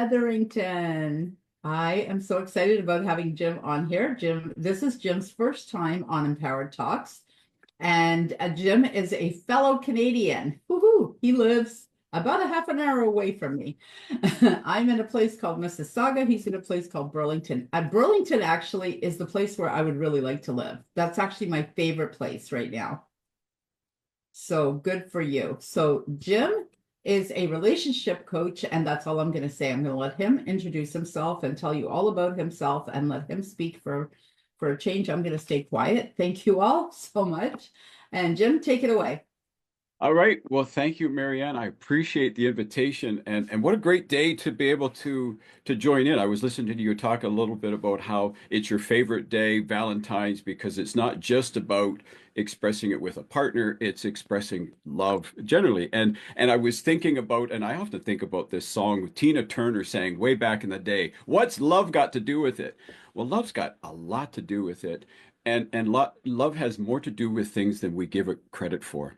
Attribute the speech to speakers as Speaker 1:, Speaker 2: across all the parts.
Speaker 1: Heatherington. I am so excited about having Jim on here. Jim, this is Jim's first time on Empowered Talks, and Jim is a fellow Canadian. Woohoo! He lives about a half an hour away from me. I'm in a place called Mississauga. He's in a place called Burlington. Burlington actually is the place where I would really like to live. That's actually my favorite place right now. So good for you. So Jim is a relationship coach, and that's all I'm going to say. I'm going to let him introduce himself and tell you all about himself and let him speak for a change. I'm going to stay quiet. Thank you all so much. And Jim, take it away.
Speaker 2: All right. Well, thank you, Marianne. I appreciate the invitation, and what a great day to be able to join in. I was listening to you talk a little bit about how it's your favorite day, Valentine's, because it's not just about expressing it with a partner, it's expressing love generally. And I was thinking about, and I often think about this song with Tina Turner saying way back in the day, "What's love got to do with it?" Well, love's got a lot to do with it, and love has more to do with things than we give it credit for.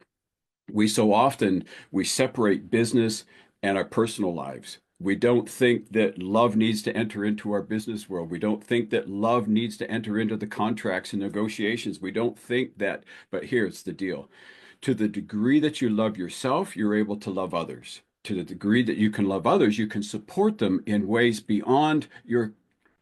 Speaker 2: We so often we separate business and our personal lives. We don't think that love needs to enter into our business world. We don't think that love needs to enter into the contracts and negotiations. We don't think that, but here's the deal. To the degree that you love yourself, you're able to love others. To the degree that you can love others, you can support them in ways beyond your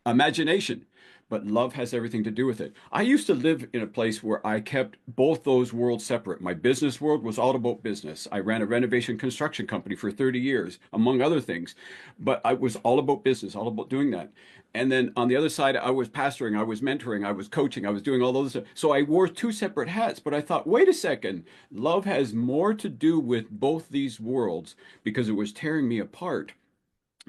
Speaker 2: imagination. But love has everything to do with it. I used to live in a place where I kept both those worlds separate. My business world was all about business. I ran a renovation construction company for 30 years, among other things. But I was all about business, all about doing that. And then on the other side, I was pastoring, I was mentoring, I was coaching, I was doing all those. So I wore two separate hats. But I thought, wait a second, love has more to do with both these worlds because it was tearing me apart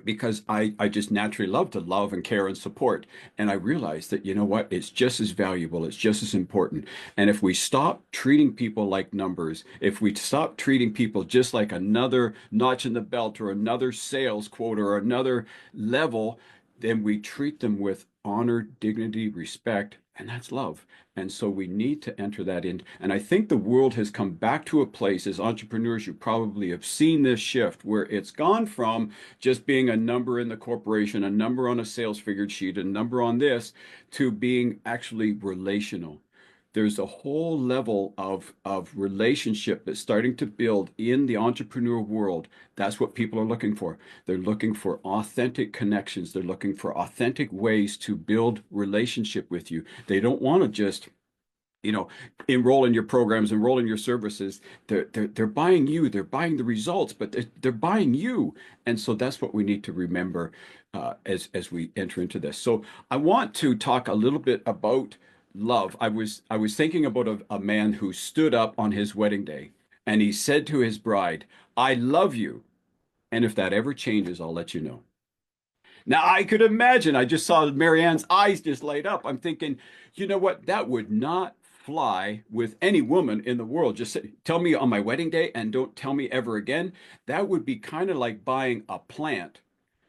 Speaker 2: because I just naturally love to love and care and support. And I realized that, you know what, it's just as valuable, it's just as important. And if we stop treating people like numbers, if we stop treating people just like another notch in the belt or another sales quota or another level, then we treat them with honor, dignity, respect, and that's love. And so we need to enter that in. And I think the world has come back to a place, as entrepreneurs, you probably have seen this shift where it's gone from just being a number in the corporation, a number on a sales figure sheet, a number on this, to being actually relational. There's a whole level of relationship that's starting to build in the entrepreneur world. That's what people are looking for. They're looking for authentic connections. They're looking for authentic ways to build relationship with you. They don't want to just, enroll in your programs, enroll in your services. They're buying you. They're buying the results, but they're buying you. And so that's what we need to remember as we enter into this. So I want to talk a little bit about love. I was thinking about a man who stood up on his wedding day and he said to his bride, "I love you. And if that ever changes, I'll let you know." Now I could imagine, I just saw Marianne's eyes just light up. I'm thinking, you know what? That would not fly with any woman in the world. Just say, tell me on my wedding day and don't tell me ever again. That would be kind of like buying a plant,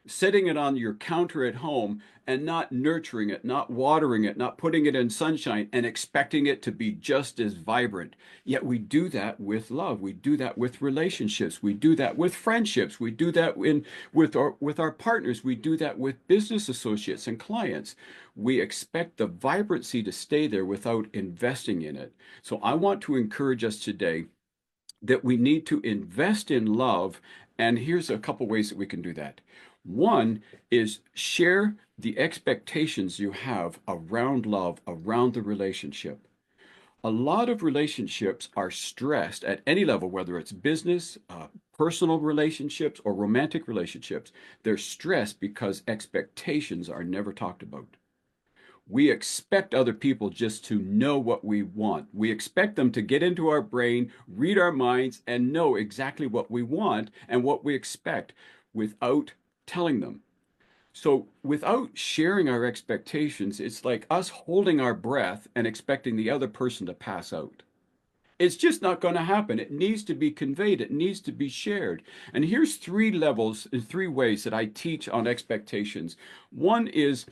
Speaker 2: setting it on your counter at home and not nurturing it, not watering it, not putting it in sunshine and expecting it to be just as vibrant. Yet we do that with love. We do that with relationships. We do that with friendships. We do that with our partners. We do that with business associates and clients. We expect the vibrancy to stay there without investing in it. So I want to encourage us today that we need to invest in love. And here's a couple ways that we can do that. One is share the expectations you have around love, around the relationship. A lot of relationships are stressed at any level, whether it's business, personal relationships, or romantic relationships. They're stressed because expectations are never talked about. We expect other people just to know what we want. We expect them to get into our brain, read our minds, and know exactly what we want and what we expect without telling them. So without sharing our expectations, it's like us holding our breath and expecting the other person to pass out. It's just not going to happen. It needs to be conveyed. It needs to be shared. And here's three levels, three ways that I teach on expectations. One is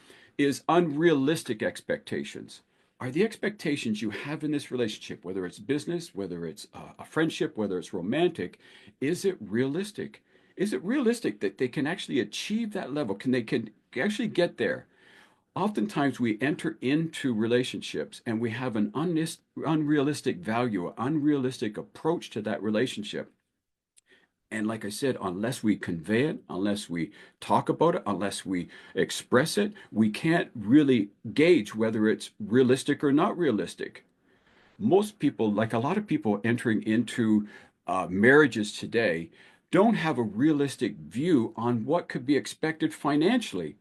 Speaker 2: unrealistic expectations. Are the expectations you have in this relationship, whether it's business, whether it's a friendship, whether it's romantic, is it realistic? Is it realistic that they can actually achieve that level? Can actually get there? Oftentimes we enter into relationships and we have an unrealistic value, an unrealistic approach to that relationship. And like I said, unless we convey it, unless we talk about it, unless we express it, we can't really gauge whether it's realistic or not realistic. Most people, like a lot of people entering into marriages today, don't have a realistic view on what could be expected financially.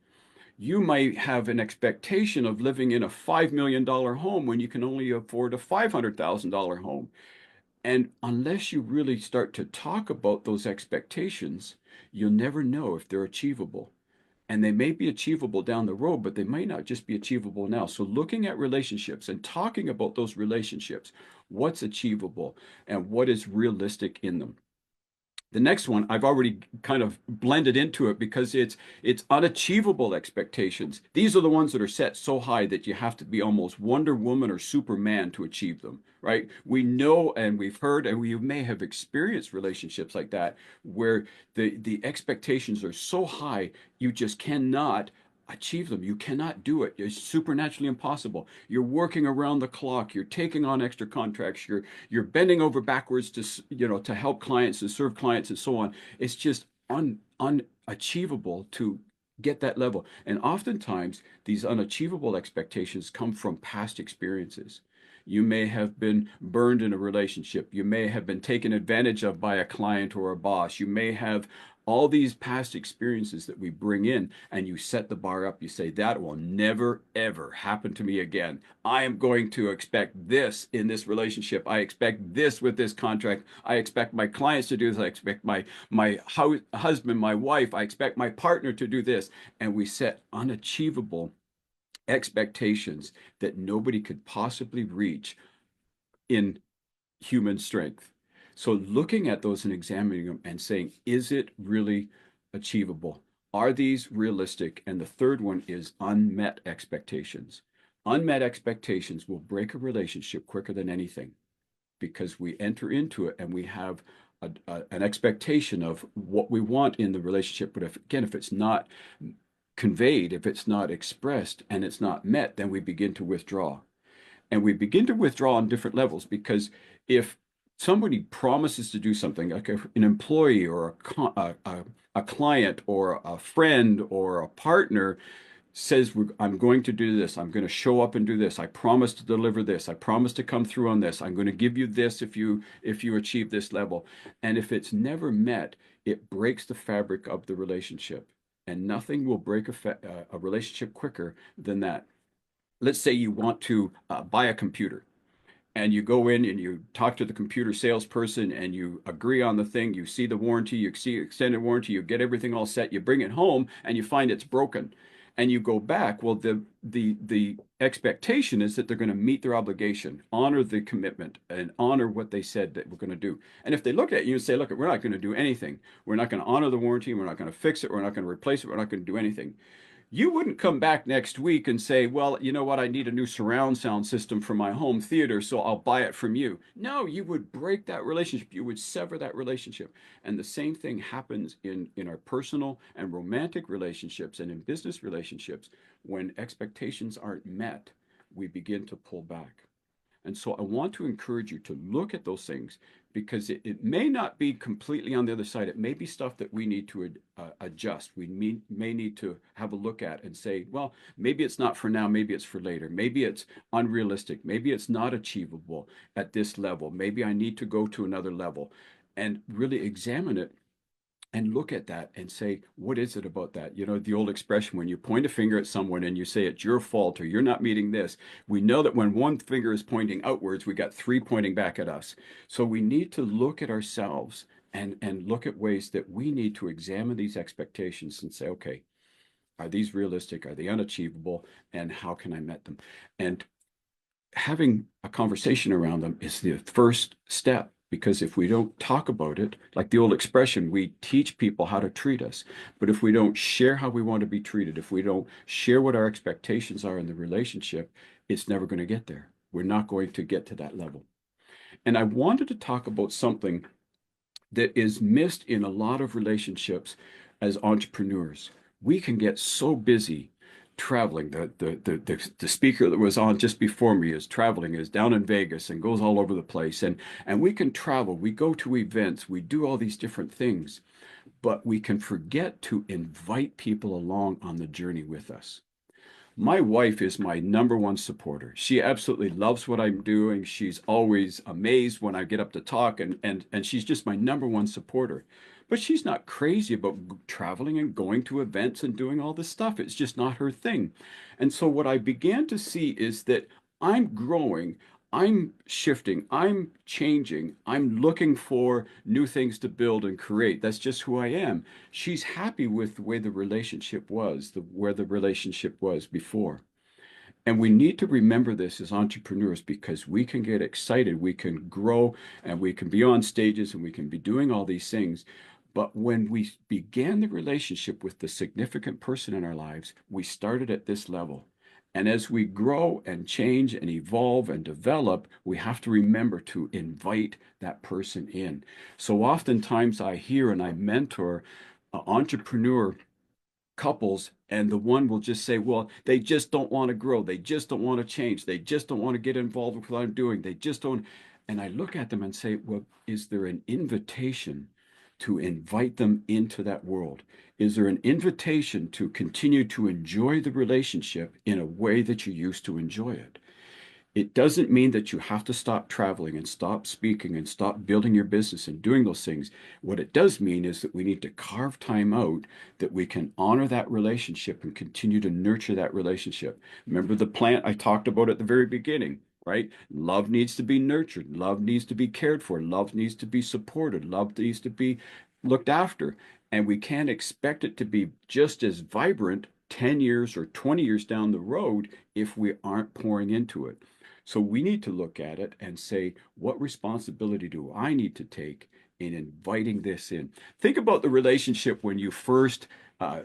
Speaker 2: You might have an expectation of living in a $5 million home when you can only afford a $500,000 home. And unless you really start to talk about those expectations, you'll never know if they're achievable. And they may be achievable down the road, but they might not just be achievable now. So looking at relationships and talking about those relationships, what's achievable and what is realistic in them. The next one I've already kind of blended into it because it's unachievable expectations. These are the ones that are set so high that you have to be almost Wonder Woman or Superman to achieve them, right? We know and we've heard and we may have experienced relationships like that where the expectations are so high you just cannot achieve them. You cannot do it. It's supernaturally impossible. You're working around the clock. You're taking on extra contracts. You're bending over backwards to help clients and serve clients and so on. It's just unachievable to get that level. And oftentimes these unachievable expectations come from past experiences. You may have been burned in a relationship. You may have been taken advantage of by a client or a boss. You may have all these past experiences that we bring in, and you set the bar up. You say, that will never, ever happen to me again. I am going to expect this in this relationship. I expect this with this contract. I expect my clients to do this. I expect my husband, my wife, I expect my partner to do this. And we set unachievable expectations that nobody could possibly reach in human strength. So looking at those and examining them and saying, is it really achievable? Are these realistic? And the third one is unmet expectations. Unmet expectations will break a relationship quicker than anything because we enter into it and we have an expectation of what we want in the relationship. But if it's not conveyed, if it's not expressed and it's not met, then we begin to withdraw. And we begin to withdraw on different levels because if somebody promises to do something, like an employee or a client or a friend or a partner says, I'm going to do this, I'm going to show up and do this, I promise to deliver this, I promise to come through on this, I'm going to give you this if you achieve this level. And if it's never met, it breaks the fabric of the relationship. And nothing will break a relationship quicker than that. Let's say you want to buy a computer and you go in and you talk to the computer salesperson and you agree on the thing, you see the warranty, you see extended warranty, you get everything all set, you bring it home and you find it's broken. And you go back, well, the expectation is that they're going to meet their obligation, honor the commitment, and honor what they said that we're going to do. And if they look at you and say, look, we're not going to do anything, we're not going to honor the warranty, we're not going to fix it, we're not going to replace it, we're not going to do anything, you wouldn't come back next week and say, well, you know what, I need a new surround sound system for my home theater, so I'll buy it from you. No, you would break that relationship. You would sever that relationship. And the same thing happens in our personal and romantic relationships and in business relationships. When expectations aren't met, we begin to pull back. And so I want to encourage you to look at those things because it may not be completely on the other side. It may be stuff that we need to adjust. We may need to have a look at and say, well, maybe it's not for now. Maybe it's for later. Maybe it's unrealistic. Maybe it's not achievable at this level. Maybe I need to go to another level and really examine it and look at that and say, what is it about that? You know, the old expression, when you point a finger at someone and you say it's your fault or you're not meeting this, we know that when one finger is pointing outwards, we got three pointing back at us. So we need to look at ourselves and look at ways that we need to examine these expectations and say, okay, are these realistic? Are they unachievable? And how can I met them? And having a conversation around them is the first step. Because if we don't talk about it, like the old expression, we teach people how to treat us. But if we don't share how we want to be treated, if we don't share what our expectations are in the relationship, it's never going to get there. We're not going to get to that level. And I wanted to talk about something that is missed in a lot of relationships as entrepreneurs. We can get so busy traveling. The speaker that was on just before me is traveling, is down in Vegas and goes all over the place. And we can travel, we go to events, we do all these different things, but we can forget to invite people along on the journey with us. My wife is my number one supporter. She absolutely loves what I'm doing. She's always amazed when I get up to talk, and she's just my number one supporter. But she's not crazy about traveling and going to events and doing all this stuff. It's just not her thing. And so what I began to see is that I'm growing, I'm shifting, I'm changing, I'm looking for new things to build and create. That's just who I am. She's happy with the way the relationship was, where the relationship was before. And we need to remember this as entrepreneurs because we can get excited, we can grow, and we can be on stages and we can be doing all these things. But when we began the relationship with the significant person in our lives, we started at this level. And as we grow and change and evolve and develop, we have to remember to invite that person in. So oftentimes I hear and I mentor entrepreneur couples, and the one will just say, well, they just don't want to grow. They just don't want to change. They just don't want to get involved with what I'm doing. They just don't. And I look at them and say, well, is there an invitation to invite them into that world? Is there an invitation to continue to enjoy the relationship in a way that you used to enjoy it? It doesn't mean that you have to stop traveling and stop speaking and stop building your business and doing those things. What it does mean is that we need to carve time out that we can honor that relationship and continue to nurture that relationship. Remember the plant I talked about at the very beginning, right? Love needs to be nurtured. Love needs to be cared for. Love needs to be supported. Love needs to be looked after. And we can't expect it to be just as vibrant 10 years or 20 years down the road if we aren't pouring into it. So we need to look at it and say, what responsibility do I need to take in inviting this in? Think about the relationship when you first, uh,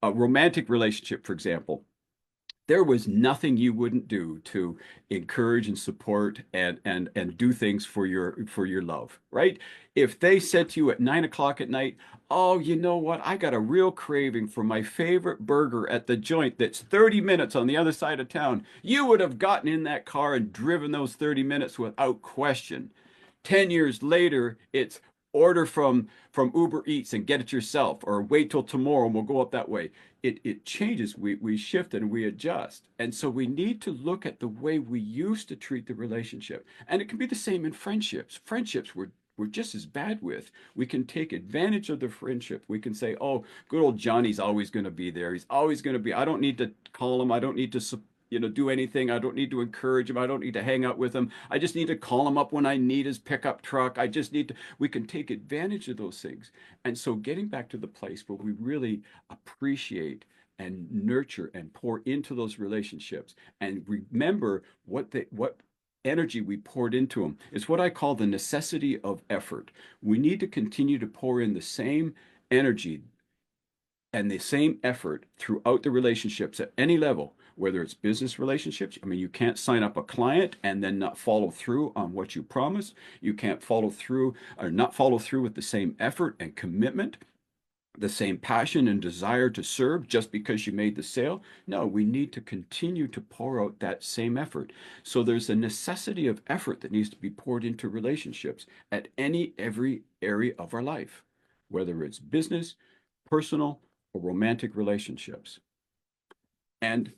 Speaker 2: a romantic relationship, for example. There was nothing you wouldn't do to encourage and support and do things for your love, right? If they said to you at 9 o'clock at night, "Oh, you know what? I got a real craving for my favorite burger at the joint that's 30 minutes on the other side of town," you would have gotten in that car and driven those 30 minutes without question. 10 years later, it's order from Uber Eats and get it yourself, or wait till tomorrow and we'll go up that way. It changes. We shift and we adjust. And so we need to look at the way we used to treat the relationship. And it can be the same in friendships. Friendships we're just as bad with. We can take advantage of the friendship. We can say, oh, good old Johnny's always going to be there. He's always going to be. I don't need to call him. I don't need to do anything. I don't need to encourage him. I don't need to hang out with him. I just need to call him up when I need his pickup truck. I just need to, we can take advantage of those things. And so getting back to the place where we really appreciate and nurture and pour into those relationships and remember what energy we poured into them. It's what I call the necessity of effort. We need to continue to pour in the same energy and the same effort throughout the relationships at any level, whether it's business relationships. I mean, you can't sign up a client and then not follow through on what you promised. You can't follow through or not follow through with the same effort and commitment, the same passion and desire to serve just because you made the sale. No, we need to continue to pour out that same effort. So there's a necessity of effort that needs to be poured into relationships at every area of our life, whether it's business, personal, or romantic relationships. And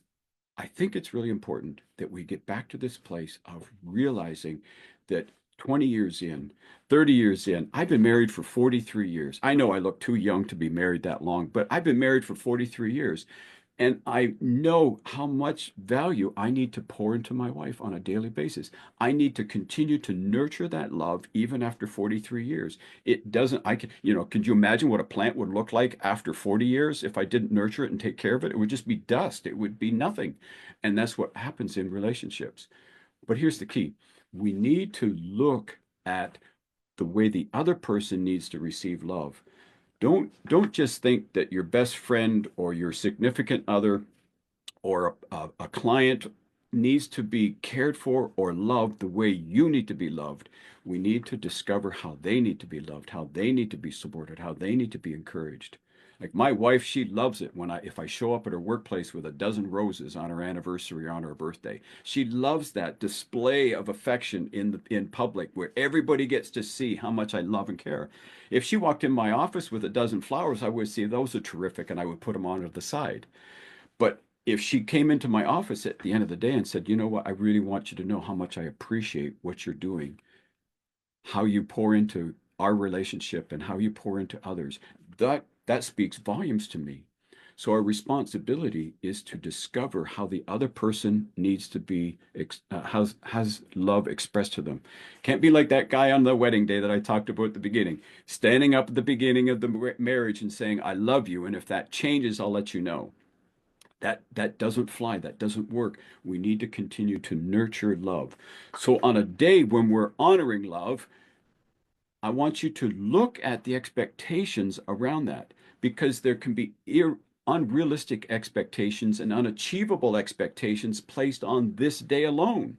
Speaker 2: I think it's really important that we get back to this place of realizing that 20 years in, 30 years in, I've been married for 43 years. I know I look too young to be married that long, but I've been married for 43 years. And I know how much value I need to pour into my wife on a daily basis. I need to continue to nurture that love even after 43 years. It doesn't, could you imagine what a plant would look like after 40 years if I didn't nurture it and take care of it? It would just be dust. It would be nothing. And that's what happens in relationships. But here's the key. We need to look at the way the other person needs to receive love. Don't just think that your best friend or your significant other or a client needs to be cared for or loved the way you need to be loved. We need to discover how they need to be loved, how they need to be supported, how they need to be encouraged. Like my wife, she loves it when if I show up at her workplace with a dozen roses on her anniversary or on her birthday. She loves that display of affection in public where everybody gets to see how much I love and care. If she walked in my office with a dozen flowers, I would say those are terrific and I would put them on to the side. But if she came into my office at the end of the day and said, you know what, I really want you to know how much I appreciate what you're doing, how you pour into our relationship and how you pour into others, that speaks volumes to me. So our responsibility is to discover how the other person needs to be has love expressed to them. Can't be like that guy on the wedding day that I talked about at the beginning, standing up at the beginning of the marriage and saying, "I love you, and if that changes, I'll let you know." That doesn't fly. That doesn't work. We need to continue to nurture love. So on a day when we're honoring love, I want you to look at the expectations around that because there can be unrealistic expectations and unachievable expectations placed on this day alone.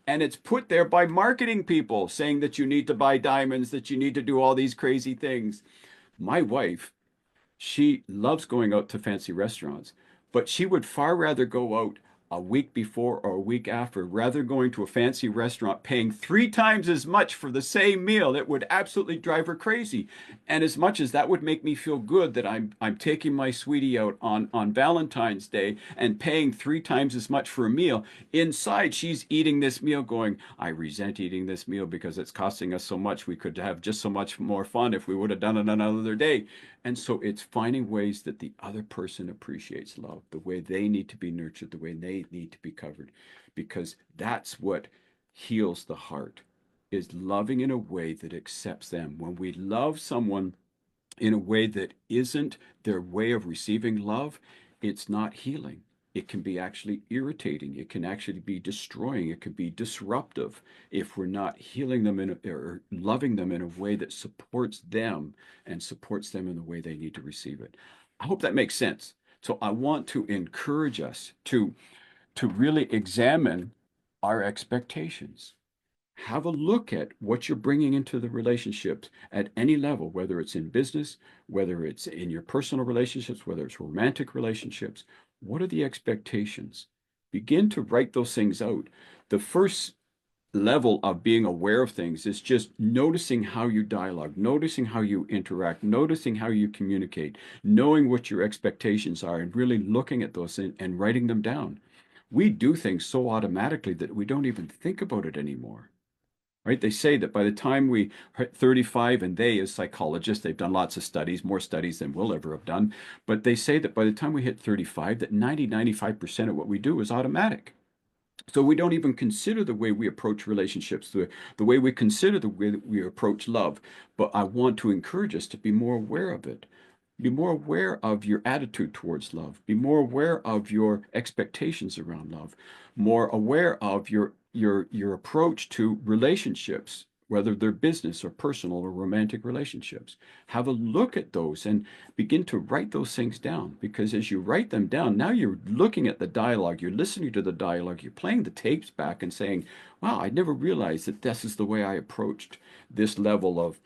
Speaker 2: And it's put there by marketing people saying that you need to buy diamonds, that you need to do all these crazy things. My wife, she loves going out to fancy restaurants, but she would far rather go out a week before or a week after, rather going to a fancy restaurant, paying 3 times as much for the same meal. It would absolutely drive her crazy. And as much as that would make me feel good that I'm taking my sweetie out on Valentine's Day and paying 3 times as much for a meal, inside she's eating this meal going, I resent eating this meal because it's costing us so much. We could have just so much more fun if we would have done it another day. And so it's finding ways that the other person appreciates love, the way they need to be nurtured, the way they need to be covered, because that's what heals the heart, is loving in a way that accepts them. When we love someone in a way that isn't their way of receiving love, it's not healing. It can be actually irritating. It can actually be destroying. It could be disruptive if we're not healing them or loving them in a way that supports them and supports them in the way they need to receive it. I hope that makes sense. So I want to encourage us to really examine our expectations. Have a look at what you're bringing into the relationships at any level, whether it's in business, whether it's in your personal relationships, whether it's romantic relationships. What are the expectations? Begin to write those things out. The first level of being aware of things is just noticing how you dialogue, noticing how you interact, noticing how you communicate, knowing what your expectations are, and really looking at those and writing them down. We do things so automatically that we don't even think about it anymore. Right? They say that by the time we hit 35, and they, as psychologists, they've done lots of studies, more studies than we'll ever have done, but they say that by the time we hit 35, that 95% of what we do is automatic. So we don't even consider the way we approach relationships, the way we consider the way that we approach love. But I want to encourage us to be more aware of it. Be more aware of your attitude towards love. Be more aware of your expectations around love. More aware of your approach to relationships, whether they're business or personal or romantic relationships. Have a look at those and begin to write those things down, because as you write them down, now you're looking at the dialogue, you're listening to the dialogue, you're playing the tapes back and saying, wow, I never realized that this is the way I approached this level of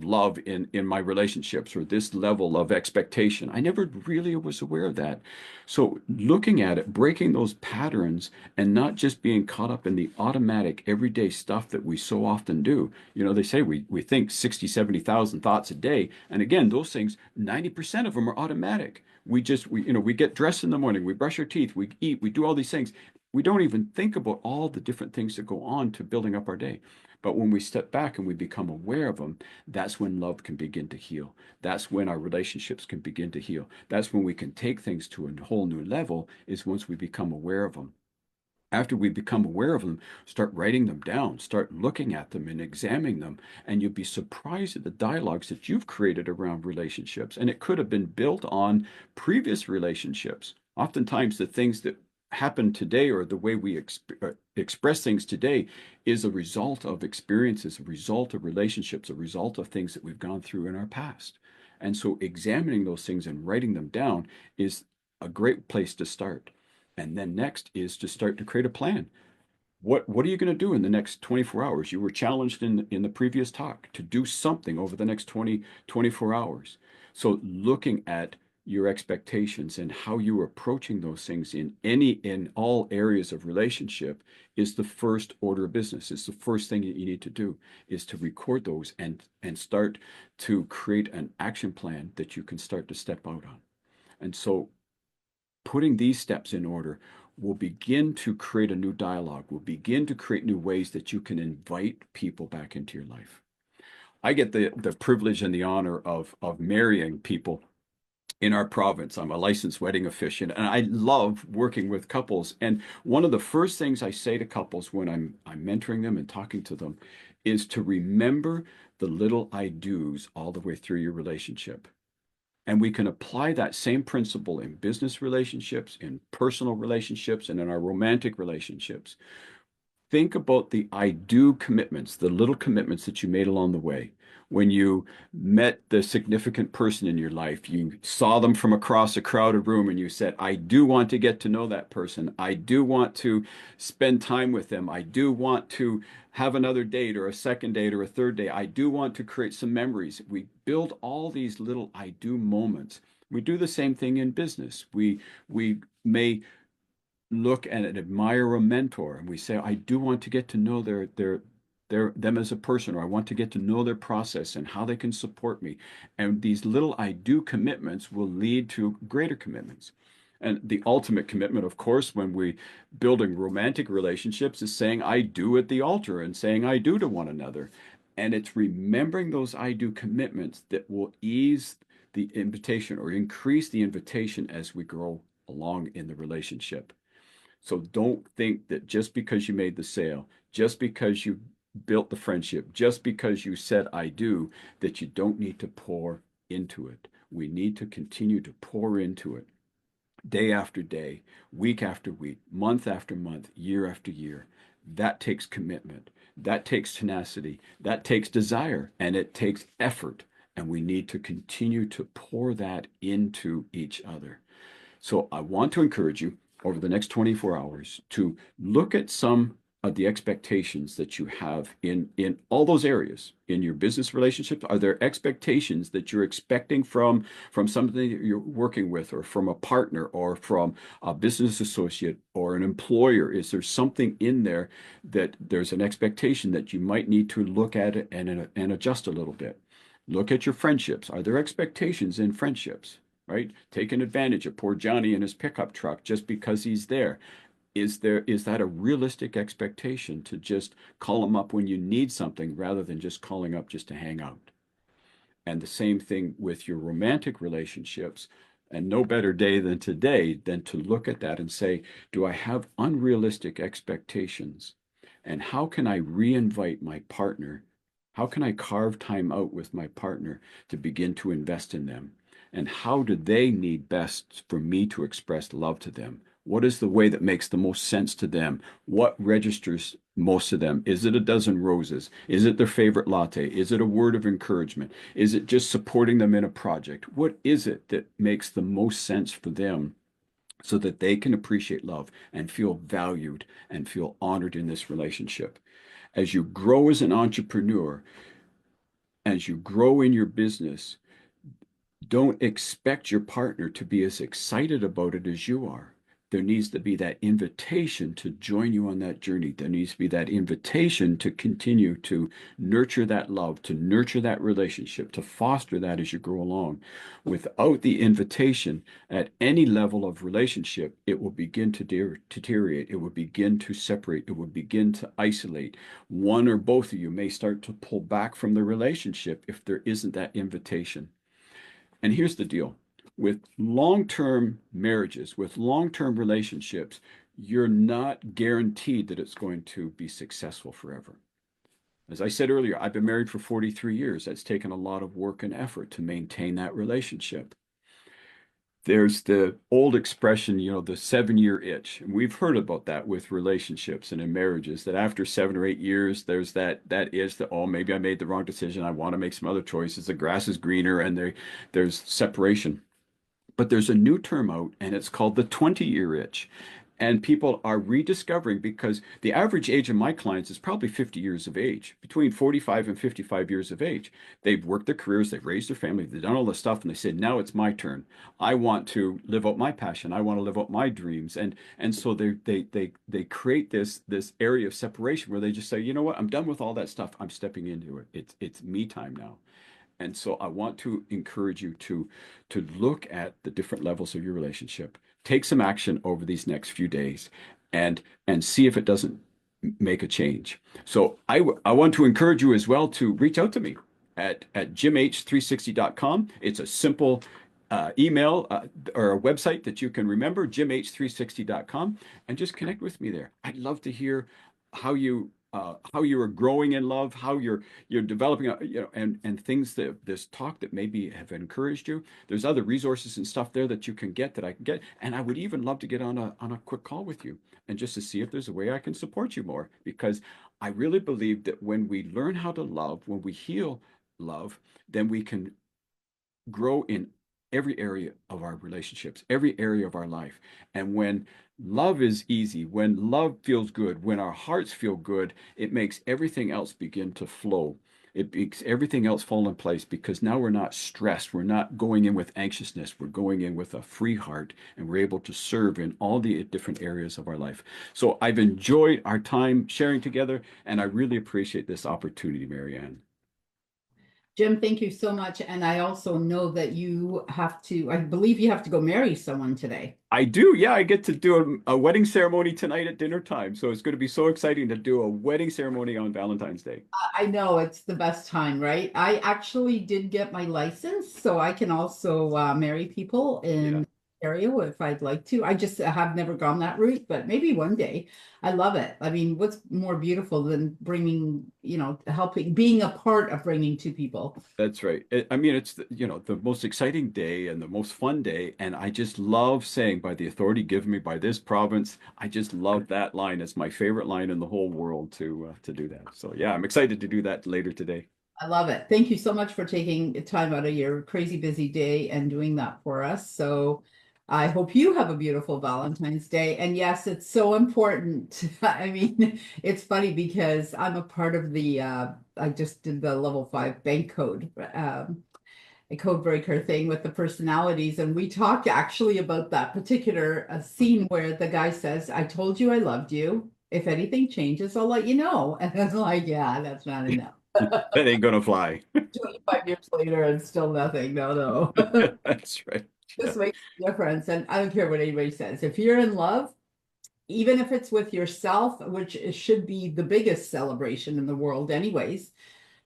Speaker 2: love in my relationships, or this level of expectation. I never really was aware of that. So looking at it, breaking those patterns, and not just being caught up in the automatic everyday stuff that we so often do. You know, they say we think 60, 70,000 thoughts a day. And again, those things, 90% of them are automatic. We get dressed in the morning, we brush our teeth, we eat, we do all these things. We don't even think about all the different things that go on to building up our day. But when we step back and we become aware of them, that's when love can begin to heal. That's when our relationships can begin to heal. That's when we can take things to a whole new level, is once we become aware of them. After we become aware of them, start writing them down, start looking at them and examining them, and you'll be surprised at the dialogues that you've created around relationships. And it could have been built on previous relationships. Oftentimes, the things that happen today, or the way we express things today, is a result of experiences, a result of relationships, a result of things that we've gone through in our past. And so examining those things and writing them down is a great place to start. And then next is to start to create a plan. What are you going to do in the next 24 hours? You were challenged in the previous talk to do something over the next 24 hours. So looking at your expectations and how you're approaching those things in all areas of relationship is the first order of business. It's the first thing that you need to do is to record those and start to create an action plan that you can start to step out on. And so putting these steps in order will begin to create a new dialogue, will begin to create new ways that you can invite people back into your life. I get the privilege and the honor of marrying people in our province. I'm a licensed wedding officiant, and I love working with couples. And one of the first things I say to couples when I'm mentoring them and talking to them is to remember the little I do's all the way through your relationship. And we can apply that same principle in business relationships, in personal relationships, and in our romantic relationships. Think about the I do commitments, the little commitments that you made along the way. When you met the significant person in your life, you saw them from across a crowded room and you said, I do want to get to know that person. I do want to spend time with them. I do want to have another date or a second date or a third date. I do want to create some memories. We build all these little I do moments. We do the same thing in business. We may look and admire a mentor and we say, I do want to get to know them as a person, or I want to get to know their process and how they can support me. And these little I do commitments will lead to greater commitments. And the ultimate commitment, of course, when we building romantic relationships is saying I do at the altar and saying I do to one another. And it's remembering those I do commitments that will ease the invitation or increase the invitation as we grow along in the relationship. So don't think that just because you made the sale, just because you built the friendship, just because you said I do, that you don't need to pour into it. We need to continue to pour into it day after day, week after week, month after month, year after year. That takes commitment. That takes tenacity. That takes desire, and it takes effort. And we need to continue to pour that into each other. So I want to encourage you over the next 24 hours to look at some of the expectations that you have in all those areas in your business relationships. Are there expectations that you're expecting from somebody that you're working with, or from a partner, or from a business associate or an employer? Is there something in there that there's an expectation that you might need to look at it and adjust a little bit? Look at your friendships. Are there expectations in friendships? Right? Taking advantage of poor Johnny in his pickup truck just because he's there. Is that a realistic expectation to just call him up when you need something rather than just calling up just to hang out? And the same thing with your romantic relationships. And no better day than today than to look at that and say, do I have unrealistic expectations? And how can I re-invite my partner? How can I carve time out with my partner to begin to invest in them? And how do they need best for me to express love to them? What is the way that makes the most sense to them? What registers most to them? Is it a dozen roses? Is it their favorite latte? Is it a word of encouragement? Is it just supporting them in a project? What is it that makes the most sense for them so that they can appreciate love and feel valued and feel honored in this relationship? As you grow as an entrepreneur, as you grow in your business, don't expect your partner to be as excited about it as you are. There needs to be that invitation to join you on that journey. There needs to be that invitation to continue to nurture that love, to nurture that relationship, to foster that as you grow along. Without the invitation at any level of relationship, it will begin to deteriorate. It will begin to separate. It will begin to isolate. One or both of you may start to pull back from the relationship if there isn't that invitation. And here's the deal. With long-term marriages, with long-term relationships, you're not guaranteed that it's going to be successful forever. As I said earlier, I've been married for 43 years. That's taken a lot of work and effort to maintain that relationship. There's the old expression, the 7-year itch. And we've heard about that with relationships and in marriages, that after 7 or 8 years, there's that itch that, oh, maybe I made the wrong decision. I want to make some other choices. The grass is greener, and there's separation. But there's a new term out, and it's called the 20-year itch. And people are rediscovering, because the average age of my clients is probably 50 years of age, between 45 and 55 years of age. They've worked their careers, they've raised their family, they've done all this stuff, and they said, now it's my turn. I want to live out my passion. I want to live out my dreams. And so they create this area of separation where they just say, you know what, I'm done with all that stuff. I'm stepping into it. It's me time now. And so I want to encourage you to look at the different levels of your relationship. Take some action over these next few days and see if it doesn't make a change. So I want to encourage you as well to reach out to me at jimh360.com. It's a simple email or a website that you can remember, jimh360.com, and just connect with me there. I'd love to hear how you are growing in love, how you're developing, and things that this talk that maybe have encouraged you. There's other resources and stuff there that you can get, that I can get, and I would even love to get on a quick call with you and just to see if there's a way I can support you more, because I really believe that when we learn how to love, when we heal love, then we can grow in every area of our relationships, every area of our life. And when love is easy, when love feels good, when our hearts feel good, it makes everything else begin to flow. It makes everything else fall in place, because now we're not stressed. We're not going in with anxiousness. We're going in with a free heart, and we're able to serve in all the different areas of our life. So I've enjoyed our time sharing together, and I really appreciate this opportunity, Marianne.
Speaker 1: Jim, thank you so much. And I also know that you have to, I believe you have to go marry someone today.
Speaker 2: I do, yeah. I get to do a wedding ceremony tonight at dinner time. So it's going to be so exciting to do a wedding ceremony on Valentine's Day.
Speaker 1: I know it's the best time, right? I actually did get my license, so I can also marry people
Speaker 2: Yeah.
Speaker 1: in area if I'd like to. I just have never gone that route, but maybe one day. I love it. I mean, what's more beautiful than bringing, helping, being a part of bringing two people?
Speaker 2: That's right. I mean, it's the most exciting day and the most fun day, and I just love saying, "By the authority given me by this province," I just love that line. It's my favorite line in the whole world to do that. So yeah, I'm excited to do that later today.
Speaker 1: I love it. Thank you so much for taking time out of your crazy busy day and doing that for us. So I hope you have a beautiful Valentine's Day. And yes, it's so important. I mean, it's funny because I'm a part of I just did the level 5 bank code, a code breaker thing with the personalities. And we talked actually about that particular scene where the guy says, I told you I loved you. If anything changes, I'll let you know. And I'm like, yeah, that's not enough.
Speaker 2: That ain't gonna fly.
Speaker 1: 25 years later and still nothing. No, no.
Speaker 2: That's right.
Speaker 1: This
Speaker 2: Yeah.
Speaker 1: makes a difference. And I don't care what anybody says. If you're in love, even if it's with yourself, which should be the biggest celebration in the world, anyways,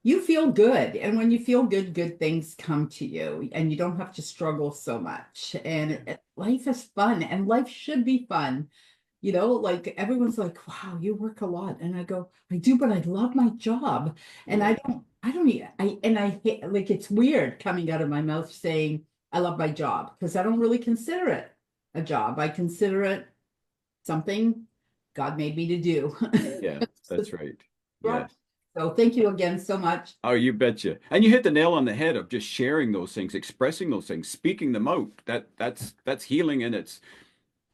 Speaker 1: you feel good. And when you feel good, good things come to you and you don't have to struggle so much. And life is fun and life should be fun. Like everyone's like, wow, you work a lot. And I go, I do, but I love my job. And
Speaker 2: Yeah.
Speaker 1: I don't even, I hate, like, it's weird coming out of my mouth saying, I love my job because I don't really consider it a job. I consider it something God made me to do.
Speaker 2: Yeah, that's right.
Speaker 1: Yeah.
Speaker 2: Yes.
Speaker 1: So thank you again so much.
Speaker 2: Oh, you betcha. And you hit the nail on the head of just sharing those things, expressing those things, speaking them out. That's healing, and it's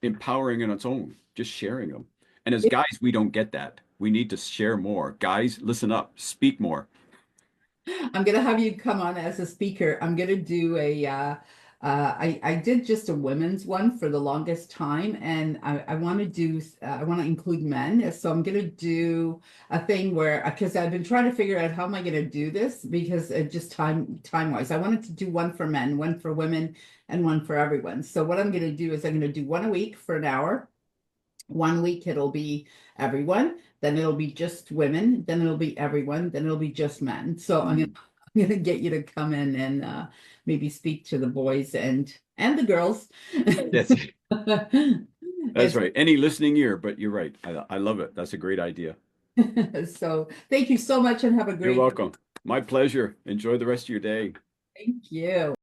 Speaker 2: empowering in its own, just sharing them. And as guys, we don't get that. We need to share more. Guys, listen up, speak more.
Speaker 1: I'm gonna have you come on as a speaker. I'm gonna do I did just a women's one for the longest time, and I want to do I want to include men. So I'm gonna do a thing where because I've been trying to figure out how am I gonna do this because just time wise, I wanted to do one for men, one for women, and one for everyone. So what I'm gonna do is I'm gonna do one a week for an hour. One week it'll be everyone, then it'll be just women, then it'll be everyone, then it'll be just men. So
Speaker 2: Mm,
Speaker 1: I'm gonna get you to come in and maybe speak to the boys and the girls.
Speaker 2: That's that's
Speaker 1: It's
Speaker 2: right. Any listening ear, but you're right. I love it. That's a great idea.
Speaker 1: so thank you so much and have a
Speaker 2: You're
Speaker 1: great
Speaker 2: welcome. My pleasure. Enjoy the rest of your day.
Speaker 1: thank you.